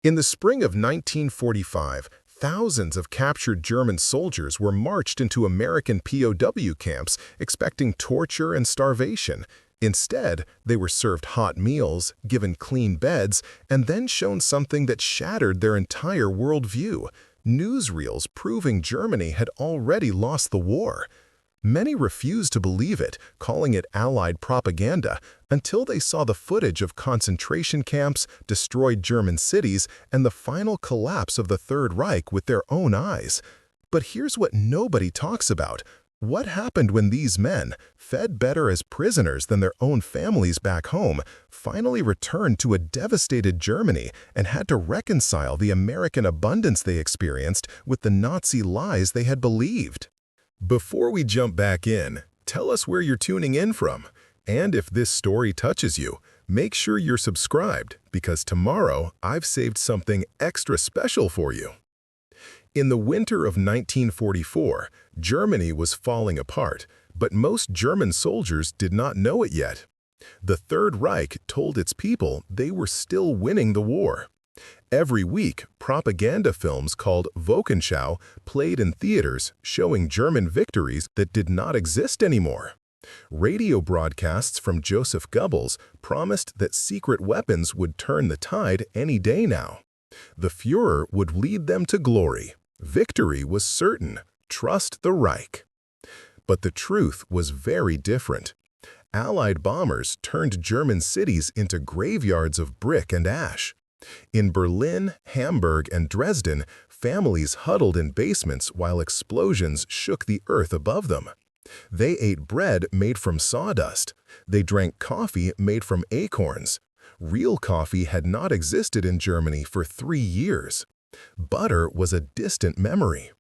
In the spring of 1945, thousands of captured German soldiers were marched into American POW camps expecting torture and starvation. Instead, they were served hot meals, given clean beds, and then shown something that shattered their entire worldview: newsreels proving Germany had already lost the war. Many refused to believe it, calling it Allied propaganda, until they saw the footage of concentration camps, destroyed German cities, and the final collapse of the Third Reich with their own eyes. But here's what nobody talks about. What happened when these men, fed better as prisoners than their own families back home, finally returned to a devastated Germany and had to reconcile the American abundance they experienced with the Nazi lies they had believed? Before we jump back in, tell us where you're tuning in from. And if this story touches you, make sure you're subscribed, because tomorrow I've saved something extra special for you. In the winter of 1944, Germany was falling apart, but most German soldiers did not know it yet. The Third Reich told its people they were still winning the war. Every week, propaganda films called Wochenschau played in theaters, showing German victories that did not exist anymore. Radio broadcasts from Joseph Goebbels promised that secret weapons would turn the tide any day now. The Führer would lead them to glory. Victory was certain. Trust the Reich. But the truth was very different. Allied bombers turned German cities into graveyards of brick and ash. In Berlin, Hamburg, and Dresden, families huddled in basements while explosions shook the earth above them. They ate bread made from sawdust. They drank coffee made from acorns. Real coffee had not existed in Germany for 3 years. Butter was a distant memory.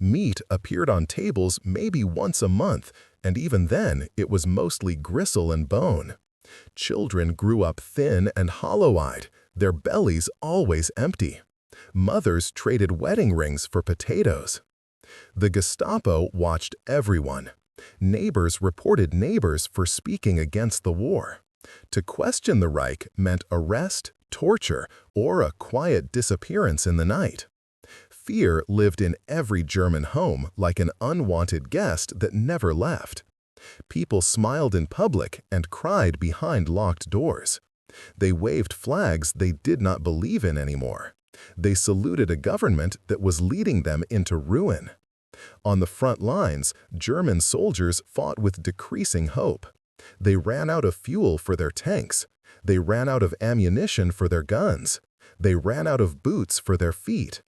Meat appeared on tables maybe once a month, and even then it was mostly gristle and bone. Children grew up thin and hollow-eyed, their bellies always empty. Mothers traded wedding rings for potatoes. The Gestapo watched everyone. Neighbors reported neighbors for speaking against the war. To question the Reich meant arrest, torture, or a quiet disappearance in the night. Fear lived in every German home like an unwanted guest that never left. People smiled in public and cried behind locked doors. They waved flags they did not believe in anymore. They saluted a government that was leading them into ruin. On the front lines, German soldiers fought with decreasing hope. They ran out of fuel for their tanks. They ran out of ammunition for their guns. They ran out of boots for their feet.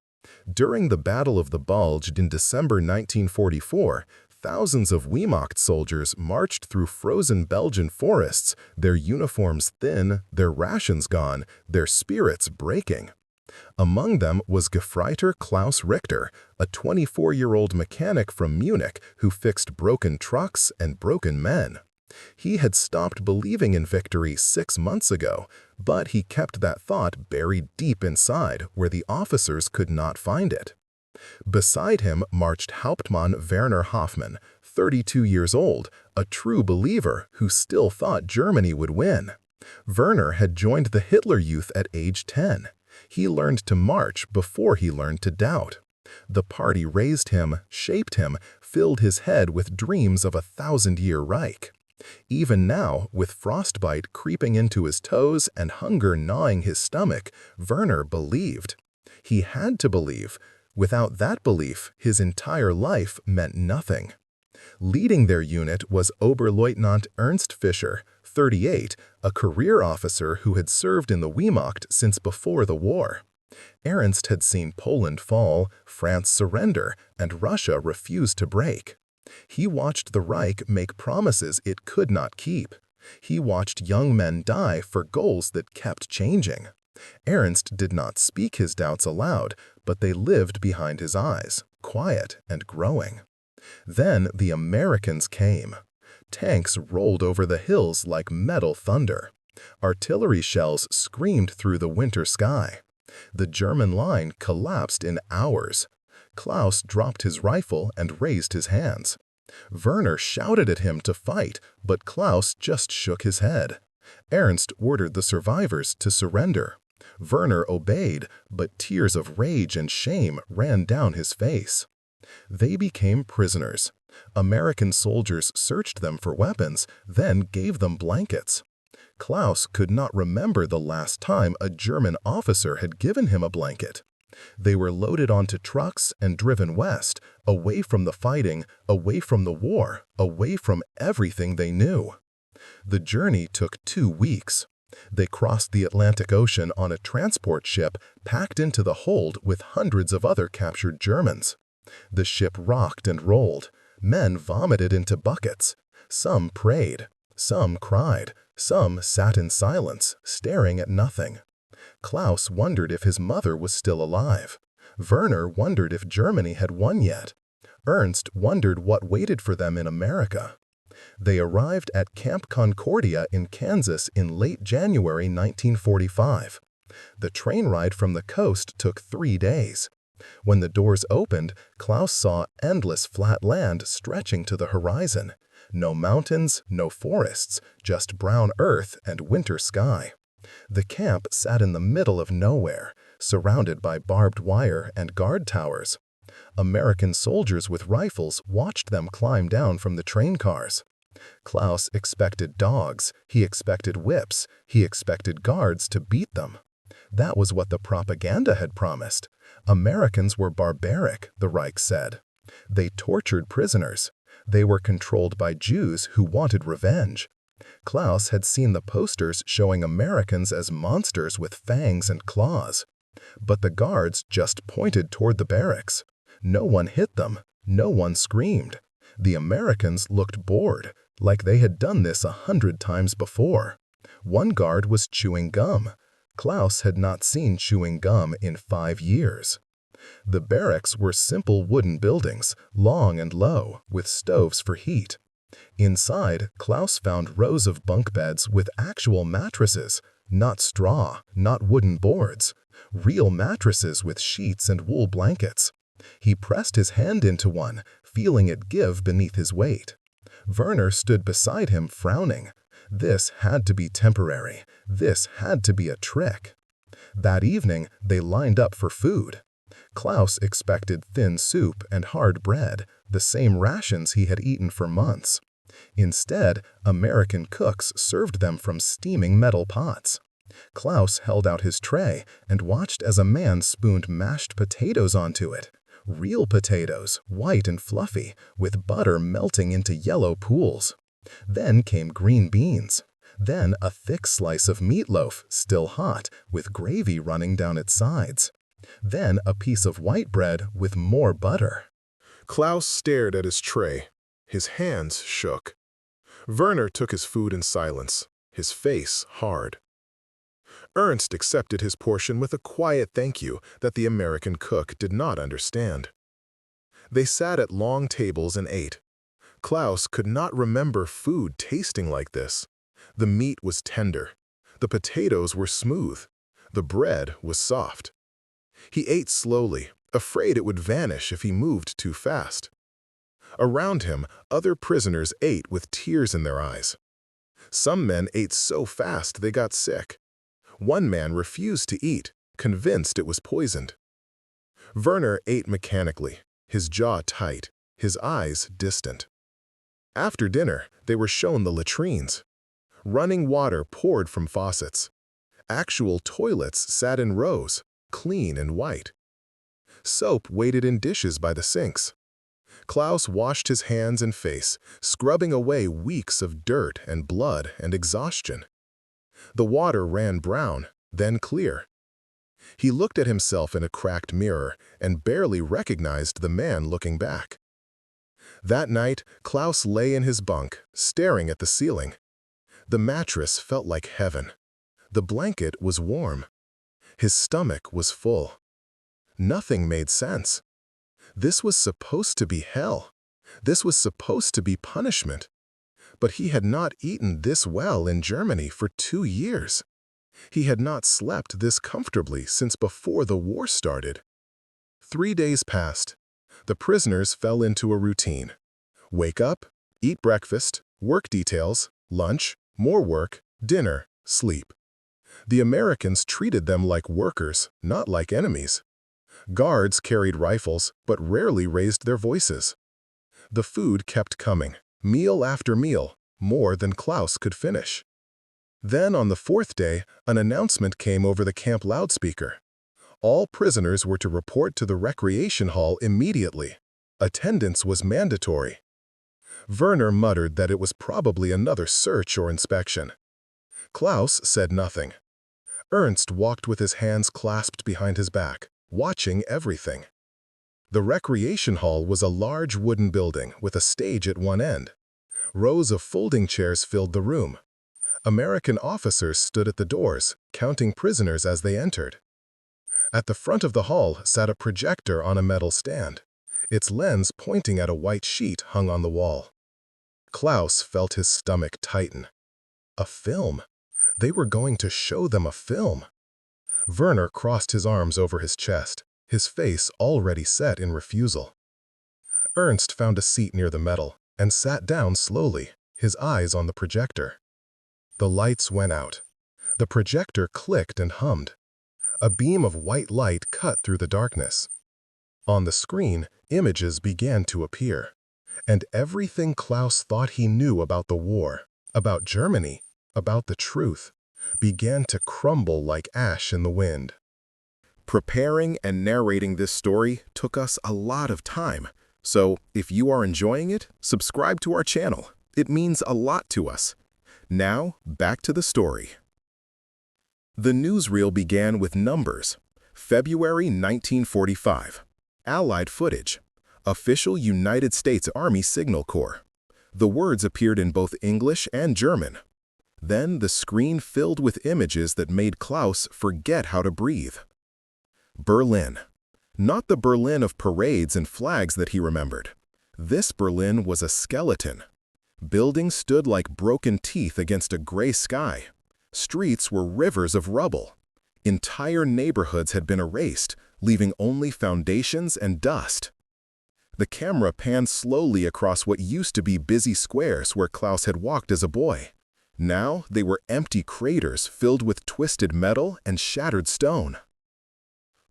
During the Battle of the Bulge in December 1944, thousands of Wehrmacht soldiers marched through frozen Belgian forests, their uniforms thin, their rations gone, their spirits breaking. Among them was Gefreiter Klaus Richter, a 24-year-old mechanic from Munich who fixed broken trucks and broken men. He had stopped believing in victory 6 months ago, but he kept that thought buried deep inside where the officers could not find it. Beside him marched Hauptmann Werner Hoffmann, 32 years old, a true believer who still thought Germany would win. Werner had joined the Hitler Youth at age 10. He learned to march before he learned to doubt. The party raised him, shaped him, filled his head with dreams of a 1,000-year Reich. Even now, with frostbite creeping into his toes and hunger gnawing his stomach, Werner believed. He had to believe. Without that belief, his entire life meant nothing. Leading their unit was Oberleutnant Ernst Fischer, 38, a career officer who had served in the Wehrmacht since before the war. Ernst had seen Poland fall, France surrender, and Russia refuse to break. He watched the Reich make promises it could not keep. He watched young men die for goals that kept changing. Ernst did not speak his doubts aloud, but they lived behind his eyes, quiet and growing. Then the Americans came. Tanks rolled over the hills like metal thunder. Artillery shells screamed through the winter sky. The German line collapsed in hours. Klaus dropped his rifle and raised his hands. Werner shouted at him to fight, but Klaus just shook his head. Ernst ordered the survivors to surrender. Werner obeyed, but tears of rage and shame ran down his face. They became prisoners. American soldiers searched them for weapons, then gave them blankets. Klaus could not remember the last time a German officer had given him a blanket. They were loaded onto trucks and driven west, away from the fighting, away from the war, away from everything they knew. The journey took 2 weeks. They crossed the Atlantic Ocean on a transport ship packed into the hold with hundreds of other captured Germans. The ship rocked and rolled. Men vomited into buckets. Some prayed. Some cried. Some sat in silence, staring at nothing. Klaus wondered if his mother was still alive. Werner wondered if Germany had won yet. Ernst wondered what waited for them in America. They arrived at Camp Concordia in Kansas in late January 1945. The train ride from the coast took 3 days. When the doors opened, Klaus saw endless flat land stretching to the horizon. No mountains, no forests, just brown earth and winter sky. The camp sat in the middle of nowhere, surrounded by barbed wire and guard towers. American soldiers with rifles watched them climb down from the train cars. Klaus expected dogs, he expected whips, he expected guards to beat them. That was what the propaganda had promised. Americans were barbaric, the Reich said. They tortured prisoners. They were controlled by Jews who wanted revenge. Klaus had seen the posters showing Americans as monsters with fangs and claws. But the guards just pointed toward the barracks. No one hit them. No one screamed. The Americans looked bored, like they had done this 100 times before. One guard was chewing gum. Klaus had not seen chewing gum in 5 years. The barracks were simple wooden buildings, long and low, with stoves for heat. Inside, Klaus found rows of bunk beds with actual mattresses, not straw, not wooden boards. Real mattresses with sheets and wool blankets. He pressed his hand into one, feeling it give beneath his weight. Werner stood beside him, frowning. This had to be temporary. This had to be a trick. That evening, they lined up for food. Klaus expected thin soup and hard bread, the same rations he had eaten for months. Instead, American cooks served them from steaming metal pots. Klaus held out his tray and watched as a man spooned mashed potatoes onto it. Real potatoes, white and fluffy, with butter melting into yellow pools. Then came green beans. Then a thick slice of meatloaf, still hot, with gravy running down its sides. Then a piece of white bread with more butter. Klaus stared at his tray. His hands shook. Werner took his food in silence, his face hard. Ernst accepted his portion with a quiet thank you that the American cook did not understand. They sat at long tables and ate. Klaus could not remember food tasting like this. The meat was tender. The potatoes were smooth. The bread was soft. He ate slowly, afraid it would vanish if he moved too fast. Around him, other prisoners ate with tears in their eyes. Some men ate so fast they got sick. One man refused to eat, convinced it was poisoned. Werner ate mechanically, his jaw tight, his eyes distant. After dinner, they were shown the latrines. Running water poured from faucets. Actual toilets sat in rows, clean and white. Soap waited in dishes by the sinks. Klaus washed his hands and face, scrubbing away weeks of dirt and blood and exhaustion. The water ran brown, then clear. He looked at himself in a cracked mirror and barely recognized the man looking back. That night, Klaus lay in his bunk, staring at the ceiling. The mattress felt like heaven. The blanket was warm. His stomach was full. Nothing made sense. This was supposed to be hell. This was supposed to be punishment. But he had not eaten this well in Germany for 2 years. He had not slept this comfortably since before the war started. 3 days passed. The prisoners fell into a routine. Wake up, eat breakfast, work details, lunch, more work, dinner, sleep. The Americans treated them like workers, not like enemies. Guards carried rifles, but rarely raised their voices. The food kept coming, meal after meal, more than Klaus could finish. Then, on the fourth day, an announcement came over the camp loudspeaker. All prisoners were to report to the recreation hall immediately. Attendance was mandatory. Werner muttered that it was probably another search or inspection. Klaus said nothing. Ernst walked with his hands clasped behind his back, watching everything. The recreation hall was a large wooden building with a stage at one end. Rows of folding chairs filled the room. American officers stood at the doors, counting prisoners as they entered. At the front of the hall sat a projector on a metal stand, its lens pointing at a white sheet hung on the wall. Klaus felt his stomach tighten. A film. They were going to show them a film. Werner crossed his arms over his chest, his face already set in refusal. Ernst found a seat near the metal and sat down slowly, his eyes on the projector. The lights went out. The projector clicked and hummed. A beam of white light cut through the darkness. On the screen, images began to appear. And everything Klaus thought he knew about the war, about Germany, about the truth, began to crumble like ash in the wind. Preparing and narrating this story took us a lot of time, so if you are enjoying it, subscribe to our channel. It means a lot to us. Now, back to the story. The newsreel began with numbers. February 1945. Allied footage. Official United States Army Signal Corps. The words appeared in both English and German. Then the screen filled with images that made Klaus forget how to breathe. Berlin. Not the Berlin of parades and flags that he remembered. This Berlin was a skeleton. Buildings stood like broken teeth against a gray sky. Streets were rivers of rubble. Entire neighborhoods had been erased, leaving only foundations and dust. The camera panned slowly across what used to be busy squares where Klaus had walked as a boy. Now they were empty craters filled with twisted metal and shattered stone.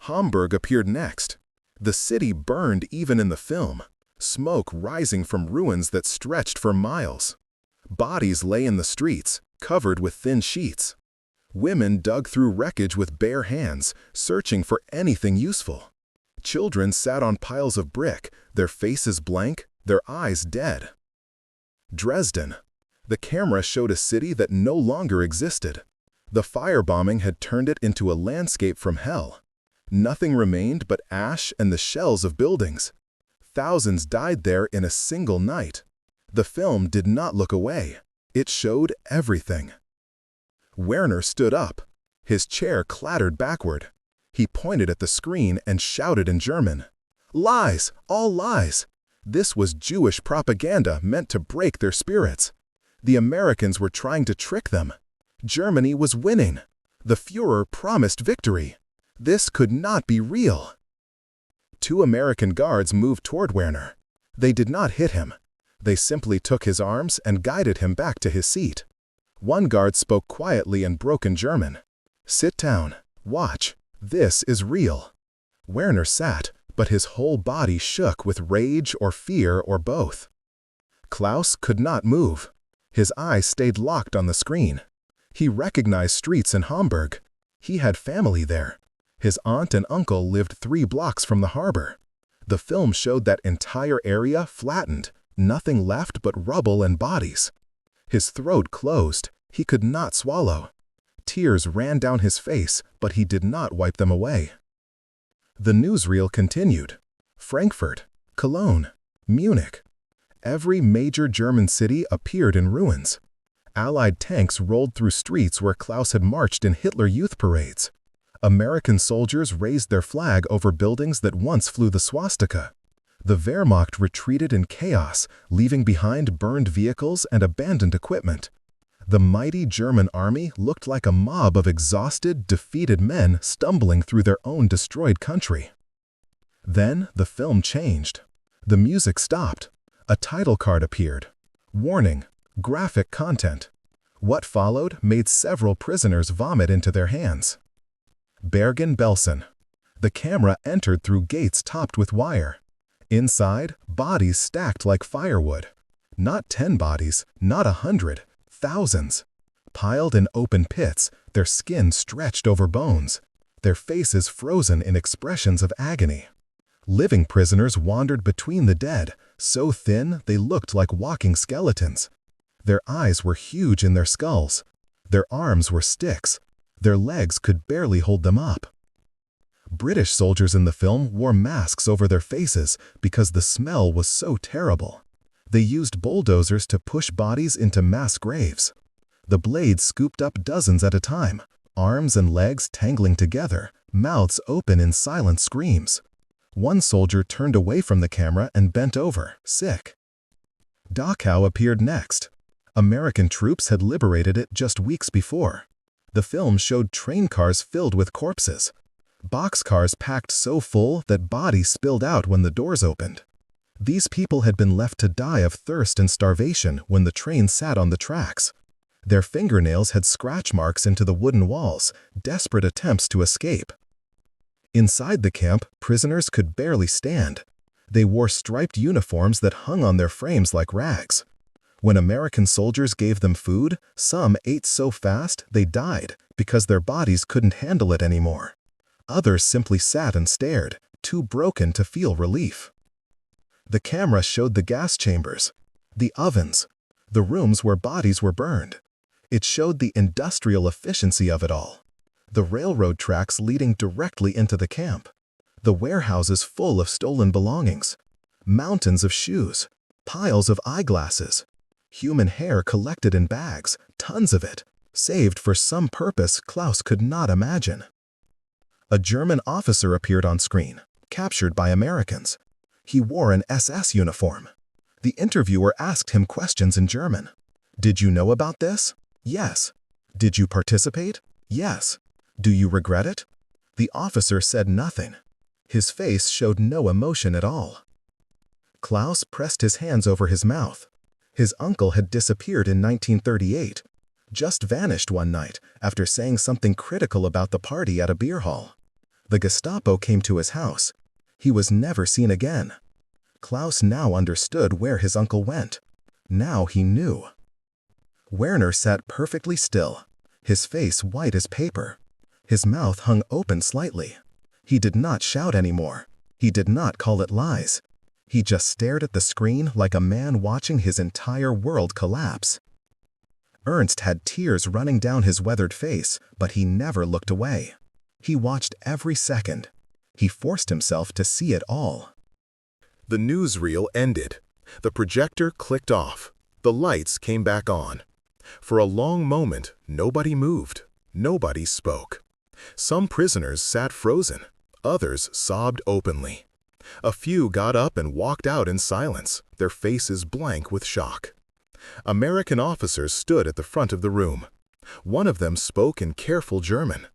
Hamburg appeared next. The city burned even in the film, smoke rising from ruins that stretched for miles. Bodies lay in the streets, covered with thin sheets. Women dug through wreckage with bare hands, searching for anything useful. Children sat on piles of brick, their faces blank, their eyes dead. Dresden. The camera showed a city that no longer existed. The firebombing had turned it into a landscape from hell. Nothing remained but ash and the shells of buildings. Thousands died there in a single night. The film did not look away. It showed everything. Werner stood up. His chair clattered backward. He pointed at the screen and shouted in German, "Lies! All lies!" This was Jewish propaganda meant to break their spirits. The Americans were trying to trick them. Germany was winning. The Führer promised victory. This could not be real. Two American guards moved toward Werner. They did not hit him. They simply took his arms and guided him back to his seat. One guard spoke quietly in broken German. "Sit down. Watch. This is real." Werner sat, but his whole body shook with rage or fear or both. Klaus could not move. His eyes stayed locked on the screen. He recognized streets in Hamburg. He had family there. His aunt and uncle lived 3 blocks from the harbor. The film showed that entire area flattened, nothing left but rubble and bodies. His throat closed. He could not swallow. Tears ran down his face, but he did not wipe them away. The newsreel continued. Frankfurt, Cologne, Munich. Every major German city appeared in ruins. Allied tanks rolled through streets where Klaus had marched in Hitler Youth parades. American soldiers raised their flag over buildings that once flew the swastika. The Wehrmacht retreated in chaos, leaving behind burned vehicles and abandoned equipment. The mighty German army looked like a mob of exhausted, defeated men stumbling through their own destroyed country. Then the film changed. The music stopped. A title card appeared. Warning: graphic content. What followed made several prisoners vomit into their hands. Bergen-Belsen. The camera entered through gates topped with wire. Inside, bodies stacked like firewood. Not 10 bodies, not 100, thousands. Piled in open pits, their skin stretched over bones, their faces frozen in expressions of agony. Living prisoners wandered between the dead, so thin they looked like walking skeletons. Their eyes were huge in their skulls. Their arms were sticks. Their legs could barely hold them up. British soldiers in the film wore masks over their faces because the smell was so terrible. They used bulldozers to push bodies into mass graves. The blades scooped up dozens at a time, arms and legs tangling together, mouths open in silent screams. One soldier turned away from the camera and bent over, sick. Dachau appeared next. American troops had liberated it just weeks before. The film showed train cars filled with corpses. Boxcars packed so full that bodies spilled out when the doors opened. These people had been left to die of thirst and starvation when the train sat on the tracks. Their fingernails had scratch marks into the wooden walls, desperate attempts to escape. Inside the camp, prisoners could barely stand. They wore striped uniforms that hung on their frames like rags. When American soldiers gave them food, some ate so fast they died because their bodies couldn't handle it anymore. Others simply sat and stared, too broken to feel relief. The camera showed the gas chambers, the ovens, the rooms where bodies were burned. It showed the industrial efficiency of it all. The railroad tracks leading directly into the camp. The warehouses full of stolen belongings. Mountains of shoes. Piles of eyeglasses. Human hair collected in bags, tons of it, saved for some purpose Klaus could not imagine. A German officer appeared on screen, captured by Americans. He wore an SS uniform. The interviewer asked him questions in German. Did you know about this? Yes. Did you participate? Yes. Do you regret it? The officer said nothing. His face showed no emotion at all. Klaus pressed his hands over his mouth. His uncle had disappeared in 1938, just vanished one night after saying something critical about the party at a beer hall. The Gestapo came to his house. He was never seen again. Klaus now understood where his uncle went. Now he knew. Werner sat perfectly still, his face white as paper. His mouth hung open slightly. He did not shout anymore. He did not call it lies. He just stared at the screen like a man watching his entire world collapse. Ernst had tears running down his weathered face, but he never looked away. He watched every second. He forced himself to see it all. The newsreel ended. The projector clicked off. The lights came back on. For a long moment, nobody moved. Nobody spoke. Some prisoners sat frozen. Others sobbed openly. A few got up and walked out in silence, their faces blank with shock. American officers stood at the front of the room. One of them spoke in careful German.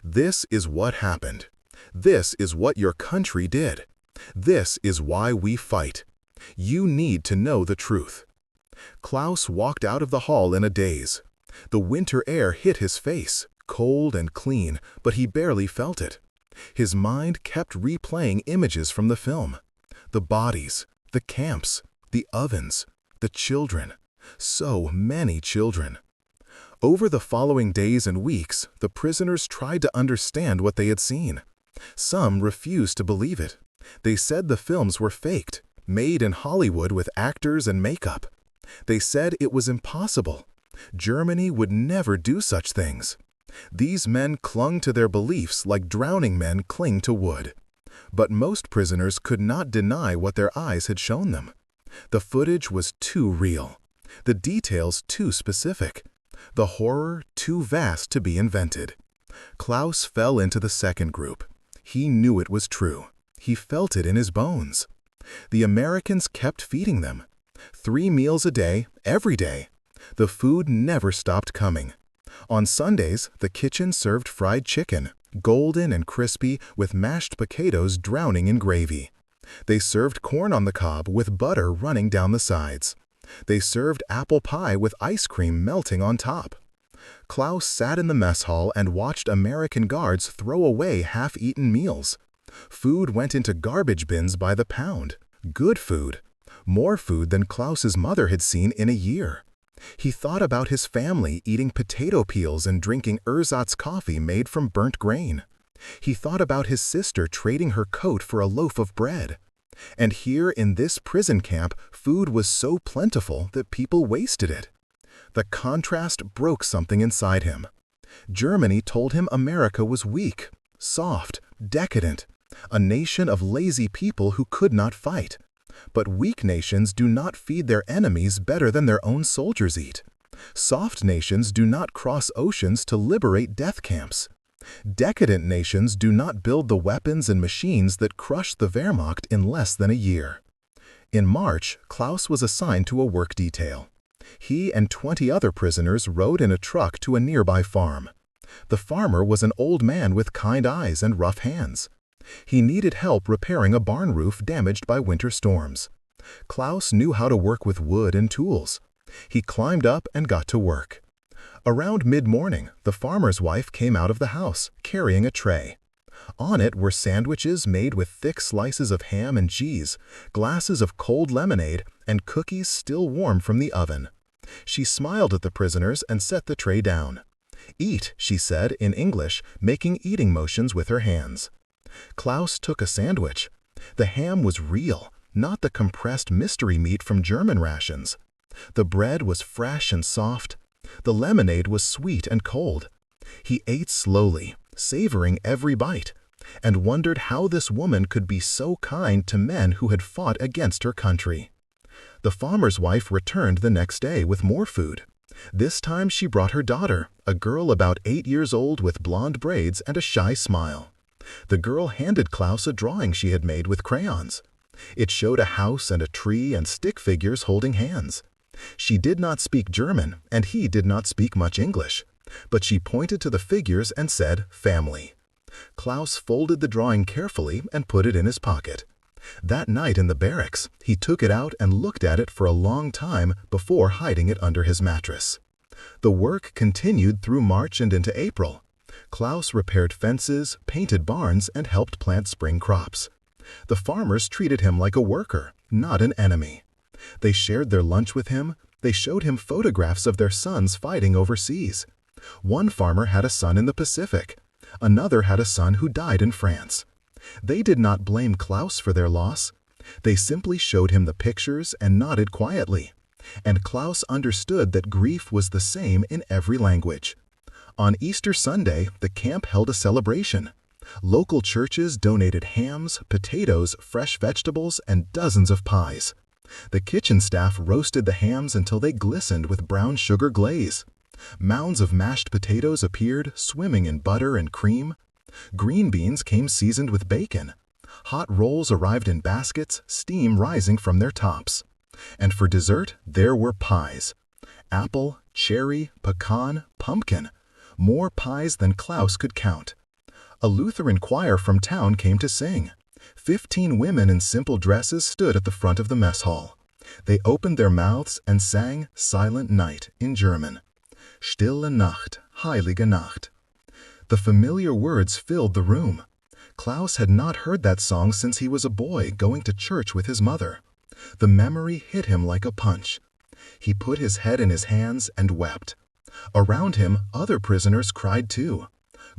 This is what happened. This is what your country did. This is why we fight. You need to know the truth. Klaus walked out of the hall in a daze. The winter air hit his face, cold and clean, but he barely felt it. His mind kept replaying images from the film. The bodies, the camps, the ovens, the children. So many children. Over the following days and weeks, the prisoners tried to understand what they had seen. Some refused to believe it. They said the films were faked, made in Hollywood with actors and makeup. They said it was impossible. Germany would never do such things. These men clung to their beliefs like drowning men cling to wood. But most prisoners could not deny what their eyes had shown them. The footage was too real. The details too specific. The horror too vast to be invented. Klaus fell into the second group. He knew it was true. He felt it in his bones. The Americans kept feeding them. 3 meals a day, every day. The food never stopped coming. On Sundays, the kitchen served fried chicken, golden and crispy, with mashed potatoes drowning in gravy. They served corn on the cob with butter running down the sides. They served apple pie with ice cream melting on top. Klaus sat in the mess hall and watched American guards throw away half-eaten meals. Food went into garbage bins by the pound. Good food. More food than Klaus's mother had seen in a year. He thought about his family eating potato peels and drinking ersatz coffee made from burnt grain. He thought about his sister trading her coat for a loaf of bread. And here in this prison camp, food was so plentiful that people wasted it. The contrast broke something inside him. Germany told him America was weak, soft, decadent, a nation of lazy people who could not fight. But weak nations do not feed their enemies better than their own soldiers eat. Soft nations do not cross oceans to liberate death camps. Decadent nations do not build the weapons and machines that crushed the Wehrmacht in less than a year. In March, Klaus was assigned to a work detail. He and 20 other prisoners rode in a truck to a nearby farm. The farmer was an old man with kind eyes and rough hands. He needed help repairing a barn roof damaged by winter storms. Klaus knew how to work with wood and tools. He climbed up and got to work. Around mid-morning, the farmer's wife came out of the house, carrying a tray. On it were sandwiches made with thick slices of ham and cheese, glasses of cold lemonade, and cookies still warm from the oven. She smiled at the prisoners and set the tray down. "Eat," she said in English, making eating motions with her hands. Klaus took a sandwich. The ham was real, not the compressed mystery meat from German rations. The bread was fresh and soft. The lemonade was sweet and cold. He ate slowly, savoring every bite, and wondered how this woman could be so kind to men who had fought against her country. The farmer's wife returned the next day with more food. This time she brought her daughter, a girl about 8 years old with blonde braids and a shy smile. The girl handed Klaus a drawing she had made with crayons. It showed a house and a tree and stick figures holding hands. She did not speak German, and he did not speak much English, but she pointed to the figures and said, "Family." Klaus folded the drawing carefully and put it in his pocket. That night in the barracks, he took it out and looked at it for a long time before hiding it under his mattress. The work continued through March and into April. Klaus repaired fences, painted barns, and helped plant spring crops. The farmers treated him like a worker, not an enemy. They shared their lunch with him. They showed him photographs of their sons fighting overseas. One farmer had a son in the Pacific. Another had a son who died in France. They did not blame Klaus for their loss. They simply showed him the pictures and nodded quietly. And Klaus understood that grief was the same in every language. On Easter Sunday, the camp held a celebration. Local churches donated hams, potatoes, fresh vegetables, and dozens of pies. The kitchen staff roasted the hams until they glistened with brown sugar glaze. Mounds of mashed potatoes appeared, swimming in butter and cream. Green beans came seasoned with bacon. Hot rolls arrived in baskets, steam rising from their tops. And for dessert, there were pies. Apple, cherry, pecan, pumpkin. More pies than Klaus could count. A Lutheran choir from town came to sing. 15 women in simple dresses stood at the front of the mess hall. They opened their mouths and sang Silent Night in German. Stille Nacht, heilige Nacht. The familiar words filled the room. Klaus had not heard that song since he was a boy going to church with his mother. The memory hit him like a punch. He put his head in his hands and wept. Around him, other prisoners cried too.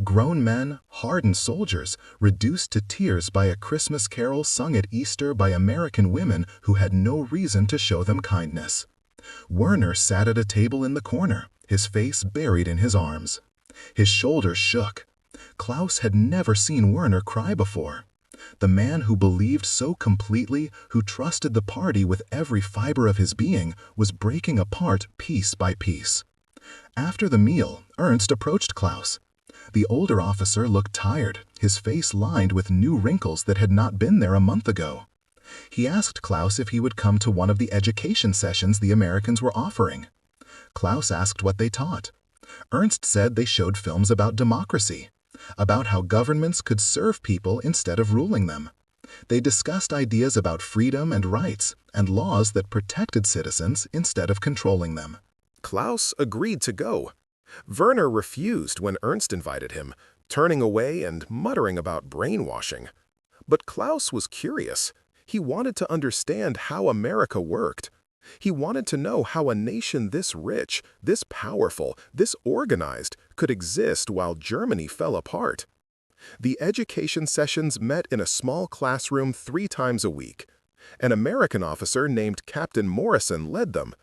Grown men, hardened soldiers, reduced to tears by a Christmas carol sung at Easter by American women who had no reason to show them kindness. Werner sat at a table in the corner, his face buried in his arms. His shoulders shook. Klaus had never seen Werner cry before. The man who believed so completely, who trusted the party with every fiber of his being, was breaking apart piece by piece. After the meal, Ernst approached Klaus. The older officer looked tired, his face lined with new wrinkles that had not been there a month ago. He asked Klaus if he would come to one of the education sessions the Americans were offering. Klaus asked what they taught. Ernst said they showed films about democracy, about how governments could serve people instead of ruling them. They discussed ideas about freedom and rights, and laws that protected citizens instead of controlling them. Klaus agreed to go. Werner refused when Ernst invited him, turning away and muttering about brainwashing. But Klaus was curious. He wanted to understand how America worked. He wanted to know how a nation this rich, this powerful, this organized could exist while Germany fell apart. The education sessions met in a small classroom 3 times a week. An American officer named Captain Morrison led them.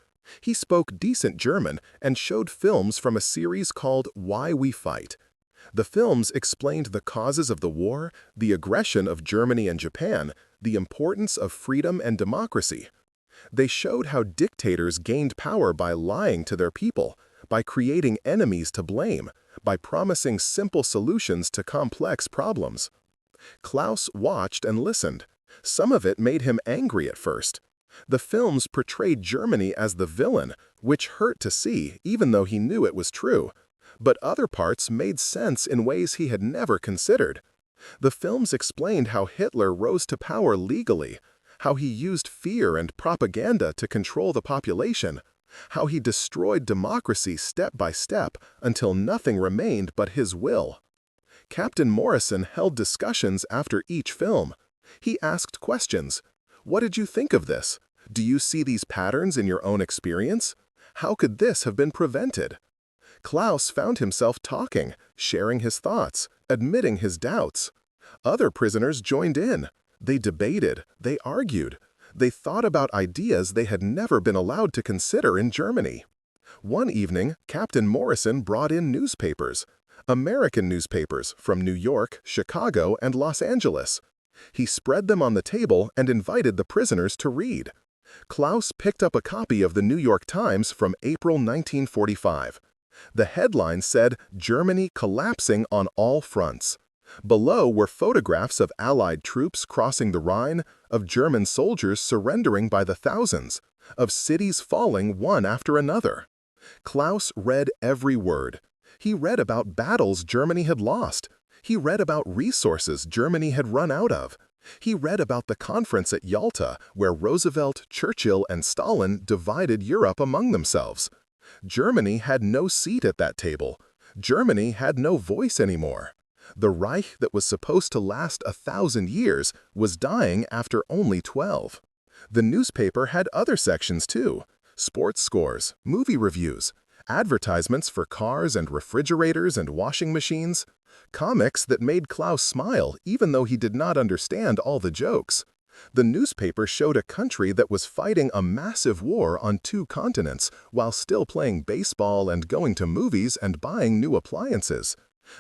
He spoke decent German and showed films from a series called Why We Fight. The films explained the causes of the war, the aggression of Germany and Japan, the importance of freedom and democracy. They showed how dictators gained power by lying to their people, by creating enemies to blame, by promising simple solutions to complex problems. Klaus watched and listened. Some of it made him angry at first. The films portrayed Germany as the villain, which hurt to see even though he knew it was true. But other parts made sense in ways he had never considered. The films explained how Hitler rose to power legally, how he used fear and propaganda to control the population, how he destroyed democracy step by step until nothing remained but his will. Captain Morrison held discussions after each film. He asked questions. What did you think of this? Do you see these patterns in your own experience? How could this have been prevented? Klaus found himself talking, sharing his thoughts, admitting his doubts. Other prisoners joined in. They debated, they argued. They thought about ideas they had never been allowed to consider in Germany. One evening, Captain Morrison brought in newspapers, American newspapers from New York, Chicago, and Los Angeles. He spread them on the table and invited the prisoners to read. Klaus picked up a copy of the New York Times from April 1945. The headline said, "Germany collapsing on all fronts." Below were photographs of Allied troops crossing the Rhine, of German soldiers surrendering by the thousands, of cities falling one after another. Klaus read every word. He read about battles Germany had lost. He read about resources Germany had run out of. He read about the conference at Yalta, where Roosevelt, Churchill, and Stalin divided Europe among themselves. Germany had no seat at that table. Germany had no voice anymore. The Reich that was supposed to last 1,000 years was dying after only 12. The newspaper had other sections too: sports scores, movie reviews, advertisements for cars and refrigerators and washing machines, comics that made Klaus smile even though he did not understand all the jokes. The newspaper showed a country that was fighting a massive war on 2 continents while still playing baseball and going to movies and buying new appliances.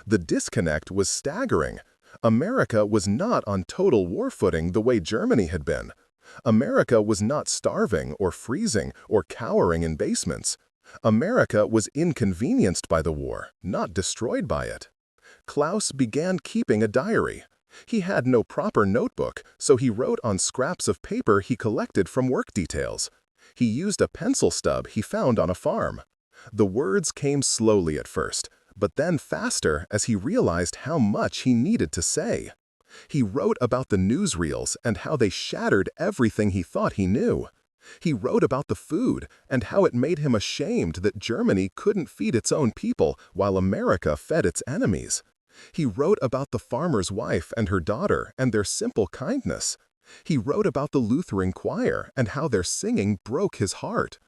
The disconnect was staggering. America was not on total war footing the way Germany had been. America was not starving or freezing or cowering in basements. America was inconvenienced by the war, not destroyed by it. Klaus began keeping a diary. He had no proper notebook, so he wrote on scraps of paper he collected from work details. He used a pencil stub he found on a farm. The words came slowly at first, but then faster as he realized how much he needed to say. He wrote about the newsreels and how they shattered everything he thought he knew. He wrote about the food and how it made him ashamed that Germany couldn't feed its own people while America fed its enemies. He wrote about the farmer's wife and her daughter and their simple kindness. He wrote about the Lutheran choir and how their singing broke his heart.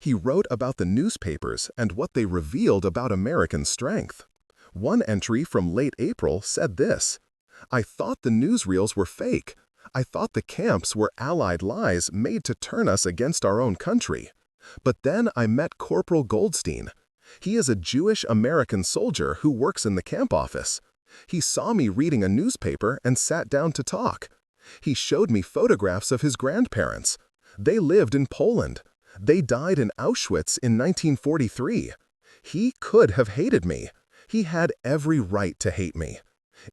He wrote about the newspapers and what they revealed about American strength. One entry from late April said this: "I thought the newsreels were fake. I thought the camps were Allied lies made to turn us against our own country. But then I met Corporal Goldstein. He is a Jewish American soldier who works in the camp office. He saw me reading a newspaper and sat down to talk. He showed me photographs of his grandparents. They lived in Poland. They died in Auschwitz in 1943. He could have hated me. He had every right to hate me.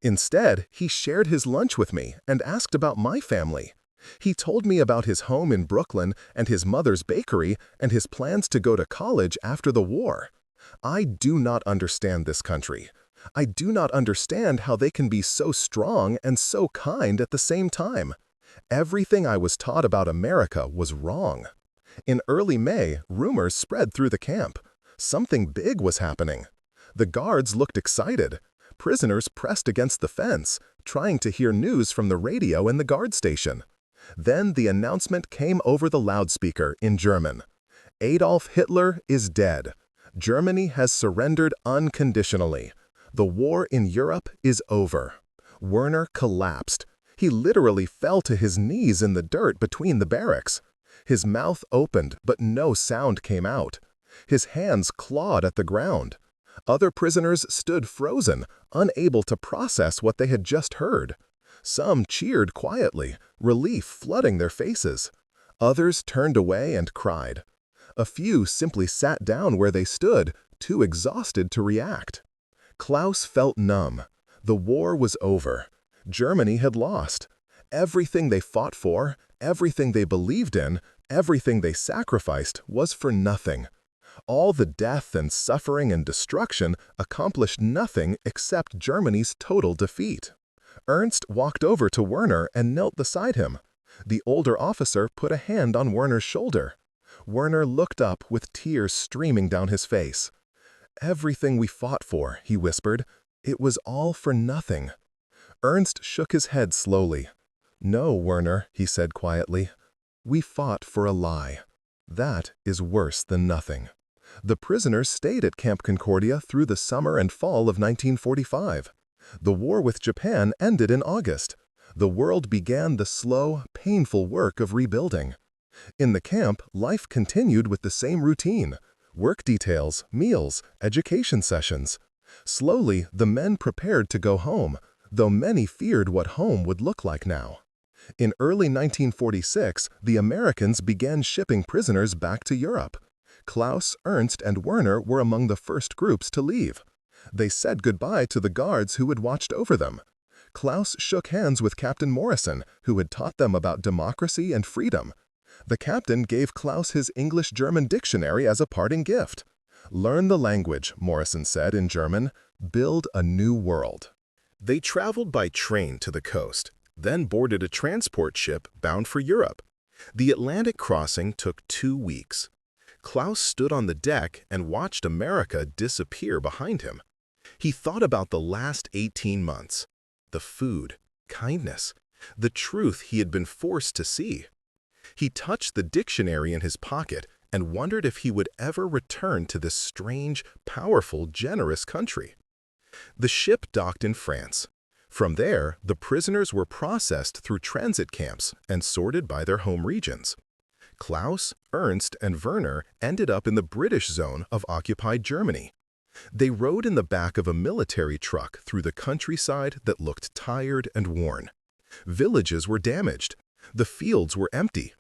Instead, he shared his lunch with me and asked about my family. He told me about his home in Brooklyn and his mother's bakery and his plans to go to college after the war. I do not understand this country. I do not understand how they can be so strong and so kind at the same time. Everything I was taught about America was wrong. In early May, rumors spread through the camp. Something big was happening. The guards looked excited. Prisoners pressed against the fence, trying to hear news from the radio in the guard station. Then the announcement came over the loudspeaker in German. Adolf Hitler is dead. Germany has surrendered unconditionally. The war in Europe is over. Werner collapsed. He literally fell to his knees in the dirt between the barracks. His mouth opened, but no sound came out. His hands clawed at the ground. Other prisoners stood frozen, unable to process what they had just heard. Some cheered quietly, relief flooding their faces. Others turned away and cried. A few simply sat down where they stood, too exhausted to react. Klaus felt numb. The war was over. Germany had lost. Everything they fought for, everything they believed in, everything they sacrificed was for nothing. All the death and suffering and destruction accomplished nothing except Germany's total defeat. Ernst walked over to Werner and knelt beside him. The older officer put a hand on Werner's shoulder. Werner looked up with tears streaming down his face. "Everything we fought for," he whispered, "it was all for nothing." Ernst shook his head slowly. "No, Werner," he said quietly. "We fought for a lie. That is worse than nothing." The prisoners stayed at Camp Concordia through the summer and fall of 1945. The war with Japan ended in August. The world began the slow, painful work of rebuilding. In the camp, life continued with the same routine: work details, meals, education sessions. Slowly, the men prepared to go home, though many feared what home would look like now. In early 1946, the Americans began shipping prisoners back to Europe. Klaus, Ernst, and Werner were among the first groups to leave. They said goodbye to the guards who had watched over them. Klaus shook hands with Captain Morrison, who had taught them about democracy and freedom. The captain gave Klaus his English-German dictionary as a parting gift. "Learn the language," Morrison said in German. "Build a new world." They traveled by train to the coast, then boarded a transport ship bound for Europe. The Atlantic crossing took 2 weeks. Klaus stood on the deck and watched America disappear behind him. He thought about the last 18 months, the food, kindness, the truth he had been forced to see. He touched the dictionary in his pocket and wondered if he would ever return to this strange, powerful, generous country. The ship docked in France. From there, the prisoners were processed through transit camps and sorted by their home regions. Klaus, Ernst, and Werner ended up in the British zone of occupied Germany. They rode in the back of a military truck through the countryside that looked tired and worn. Villages were damaged. The fields were empty.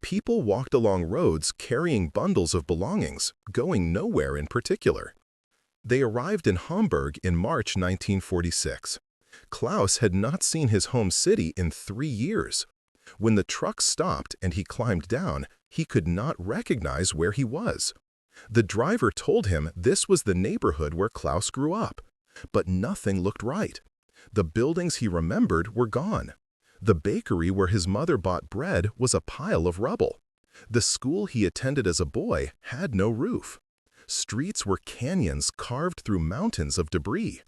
People walked along roads carrying bundles of belongings, going nowhere in particular. They arrived in Hamburg in March 1946. Klaus had not seen his home city in 3 years. When the truck stopped and he climbed down, he could not recognize where he was. The driver told him this was the neighborhood where Klaus grew up. But nothing looked right. The buildings he remembered were gone. The bakery where his mother bought bread was a pile of rubble. The school he attended as a boy had no roof. Streets were canyons carved through mountains of debris.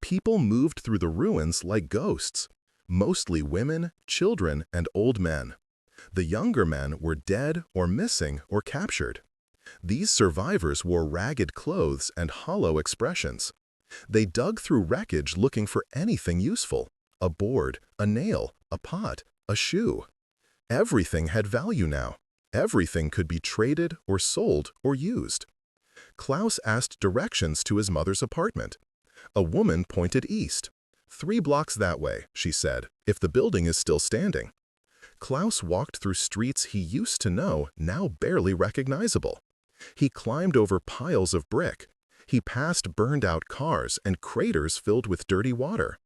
People moved through the ruins like ghosts. Mostly women, children, and old men. The younger men were dead or missing or captured. These survivors wore ragged clothes and hollow expressions. They dug through wreckage looking for anything useful: a board, a nail, a pot, a shoe. Everything had value now. Everything could be traded or sold or used. Klaus asked directions to his mother's apartment. A woman pointed east. 3 blocks that way, she said, if the building is still standing. Klaus walked through streets he used to know, now barely recognizable. He climbed over piles of brick. He passed burned-out cars and craters filled with dirty water.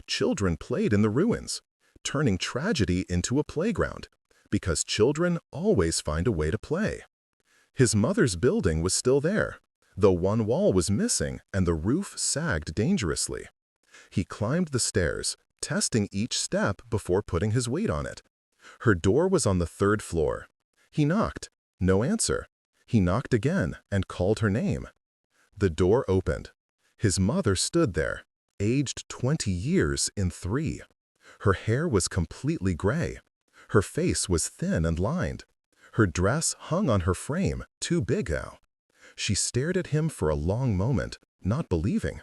Children played in the ruins, turning tragedy into a playground, because children always find a way to play. His mother's building was still there. though one wall was missing and the roof sagged dangerously. He climbed the stairs, testing each step before putting his weight on it. Her door was on the 3rd floor. He knocked. No answer. He knocked again and called her name. The door opened. His mother stood there, aged 20 years in 3. Her hair was completely gray. Her face was thin and lined. Her dress hung on her frame, too big now. She stared at him for a long moment, not believing.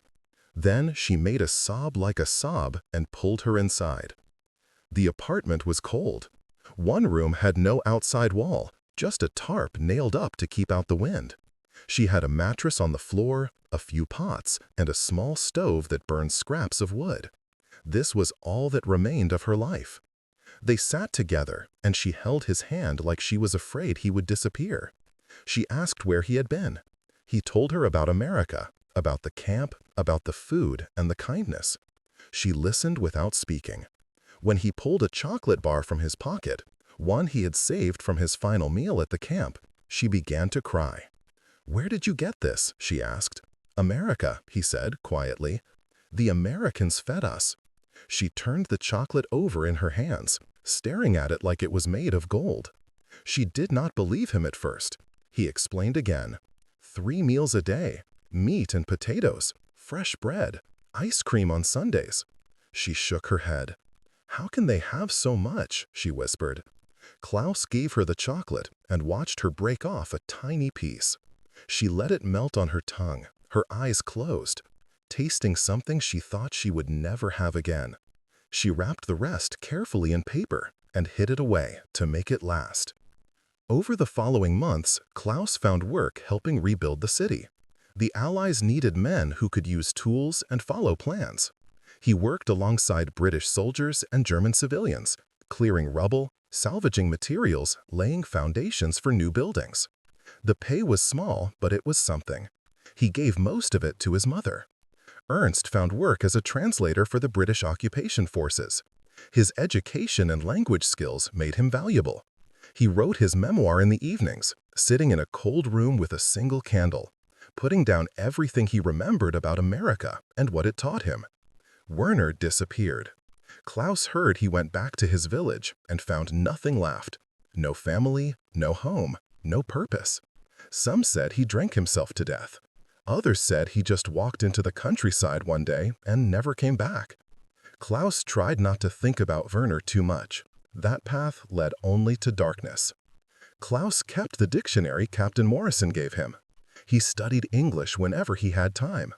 Then she made a sob like a sob and pulled her inside. The apartment was cold. One room had no outside wall, just a tarp nailed up to keep out the wind. She had a mattress on the floor, a few pots, and a small stove that burned scraps of wood. This was all that remained of her life. They sat together, and she held his hand like she was afraid he would disappear. She asked where he had been. He told her about America, about the camp, about the food and the kindness. She listened without speaking. When he pulled a chocolate bar from his pocket, one he had saved from his final meal at the camp, she began to cry. "Where did you get this?" she asked. "America," he said quietly. "The Americans fed us." She turned the chocolate over in her hands, staring at it like it was made of gold. She did not believe him at first. He explained again. 3 meals a day, meat and potatoes, fresh bread, ice cream on Sundays. She shook her head. "How can they have so much?" she whispered. Klaus gave her the chocolate and watched her break off a tiny piece. She let it melt on her tongue, her eyes closed, tasting something she thought she would never have again. She wrapped the rest carefully in paper and hid it away to make it last. Over the following months, Klaus found work helping rebuild the city. The Allies needed men who could use tools and follow plans. He worked alongside British soldiers and German civilians, clearing rubble, salvaging materials, laying foundations for new buildings. The pay was small, but it was something. He gave most of it to his mother. Ernst found work as a translator for the British occupation forces. His education and language skills made him valuable. He wrote his memoir in the evenings, sitting in a cold room with a single candle, putting down everything he remembered about America and what it taught him. Werner disappeared. Klaus heard he went back to his village and found nothing left. No family, no home, no purpose. Some said he drank himself to death. Others said he just walked into the countryside one day and never came back. Klaus tried not to think about Werner too much. That path led only to darkness. Klaus kept the dictionary Captain Morrison gave him. He studied English whenever he had time.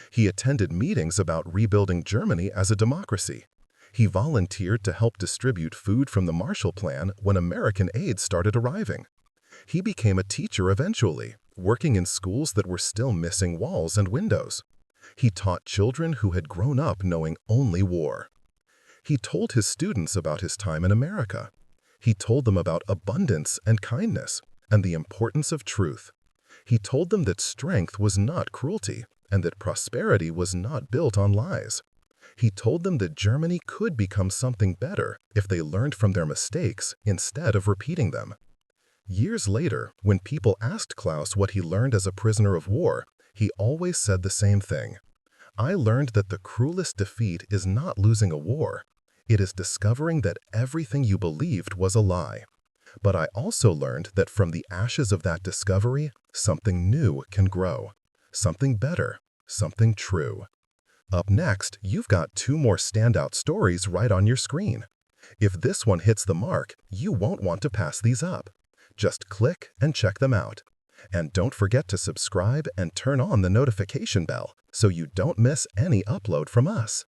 He attended meetings about rebuilding Germany as a democracy. He volunteered to help distribute food from the Marshall Plan when American aid started arriving. He became a teacher eventually, working in schools that were still missing walls and windows. He taught children who had grown up knowing only war. He told his students about his time in America. He told them about abundance and kindness and the importance of truth. He told them that strength was not cruelty and that prosperity was not built on lies. He told them that Germany could become something better if they learned from their mistakes instead of repeating them. Years later, when people asked Klaus what he learned as a prisoner of war, he always said the same thing. "I learned that the cruelest defeat is not losing a war. It is discovering that everything you believed was a lie. But I also learned that from the ashes of that discovery, something new can grow. Something better, something true." Up next, you've got 2 more standout stories right on your screen. If this one hits the mark, you won't want to pass these up. Just click and check them out. And don't forget to subscribe and turn on the notification bell so you don't miss any upload from us.